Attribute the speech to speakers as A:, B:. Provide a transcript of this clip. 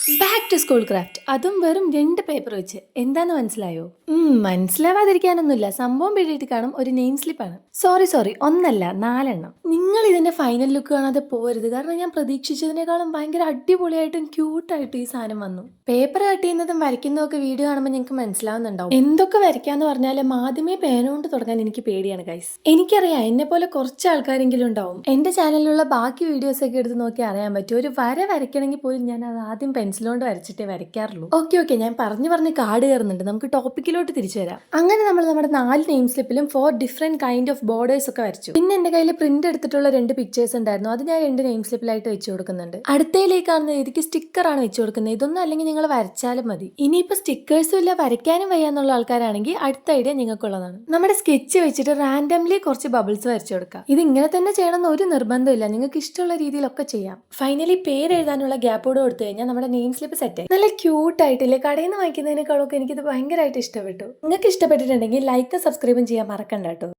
A: Back to school craft അതും വെറും 2 paper വെച്ച് എന്താന്ന് മനസ്സിലായോ? മനസ്സിലാവാതിരിക്കാനൊന്നുമില്ല, സംഭവം പിടിയിട്ട് കാണും. ഒരു നെയിം സ്ലിപ്പാണ്. സോറി ഒന്നല്ല 4 എണ്ണം. നിങ്ങൾ ഇതിന്റെ ഫൈനൽ ലുക്ക് കാണാതെ പോരുത്, കാരണം ഞാൻ പ്രതീക്ഷിച്ചതിനേക്കാളും ഭയങ്കര അടിപൊളിയായിട്ടും ക്യൂട്ടായിട്ടും ഈ സാധനം വന്നു. പേപ്പർ കട്ട് ചെയ്യുന്നതും വരയ്ക്കുന്നതും ഒക്കെ വീഡിയോ കാണുമ്പോൾ നിങ്ങൾക്ക് മനസ്സിലാവുന്നുണ്ടാവും. എന്തൊക്കെ വരയ്ക്കാന്ന് പറഞ്ഞാലും ആദ്യമേ പേന കൊണ്ട് തുടങ്ങാൻ എനിക്ക് പേടിയാണ് ഗൈസ്. എനിക്കറിയാം എന്നെ പോലെ കുറച്ച് ആൾക്കാരെങ്കിലും ഉണ്ടാവും. എന്റെ ചാനലിലുള്ള ബാക്കി വീഡിയോസ് ഒക്കെ എടുത്ത് നോക്കി അറിയാൻ പറ്റും. ഒരു വര വരയ്ക്കണമെങ്കിൽ പോലും ഞാൻ അത് ആദ്യം പെൻസിലോണ്ട് വരച്ചിട്ടേ വരയ്ക്കാറുള്ളൂ. ഓക്കെ ഞാൻ പറഞ്ഞ് കാട് കയറുന്നുണ്ട്. നമുക്ക് ടോപ്പിക്കിലോട്ട് തിരിച്ചു വരാം. അങ്ങനെ നമ്മൾ നമ്മുടെ 4 നെയിം സ്ലിപ്പിലും 4 ഡിഫറെന്റ് കൈൻഡ് ഓഫ് ബോർഡേഴ്സ് ഒക്കെ വരച്ചു. പിന്നെ എന്റെ കയ്യിൽ പ്രിന്റ് എടുത്തിട്ടുള്ള 2 പിക്ചേഴ്സ് ഉണ്ടായിരുന്നു. അത് ഞാൻ 2 നെയിം സ്ലിപ്പിലായിട്ട് വെച്ചു കൊടുക്കുന്നുണ്ട്. അടുത്തയിലേക്ക് കാണുന്ന രീതിക്ക് സ്റ്റിക്കർ ആണ് വെച്ചു കൊടുക്കുന്നത്. ഇതൊന്നും അല്ലെങ്കിൽ നിങ്ങൾ വരച്ചാലും മതി. ഇനിയിപ്പോ സ്റ്റിക്കേഴ്സും ഇല്ല വരയ്ക്കാനും വയ്യാന്നുള്ള ആൾക്കാരാണെങ്കിൽ അടുത്ത ഐഡിയ നിങ്ങൾക്കുള്ളതാണ്. നമ്മുടെ സ്കെച്ച് വെച്ചിട്ട് റാൻഡംലി കുറച്ച് ബബിൾസ് വരച്ചു കൊടുക്കാം. ഇത് ഇങ്ങനെ തന്നെ ചെയ്യണമെന്ന് ഒരു നിർബന്ധമില്ല, നിങ്ങൾക്ക് ഇഷ്ടമുള്ള രീതിയിലൊക്കെ ചെയ്യാം. ഫൈനലി പേര് എഴുതാനുള്ള ഗ്യാപ്പോട് കൊടുത്തു കഴിഞ്ഞാൽ നമ്മുടെ നെയിം സ്ലിപ്പ് സെറ്റ് ആയി. നല്ല ക്യൂട്ട് ആയിട്ടില്ലേ? കടയിൽ നിന്ന് വാങ്ങിക്കുന്നതിനേക്കാളൊക്കെ എനിക്കിത് ഭയങ്കരമായിട്ട് ഇഷ്ടപ്പെട്ടു. നിങ്ങൾക്ക് ഇഷ്ടപ്പെട്ടിട്ടുണ്ടെങ്കിൽ ലൈക്കും സബ്സ്ക്രൈബും ചെയ്യാൻ മറക്കണ്ട കേട്ടോ.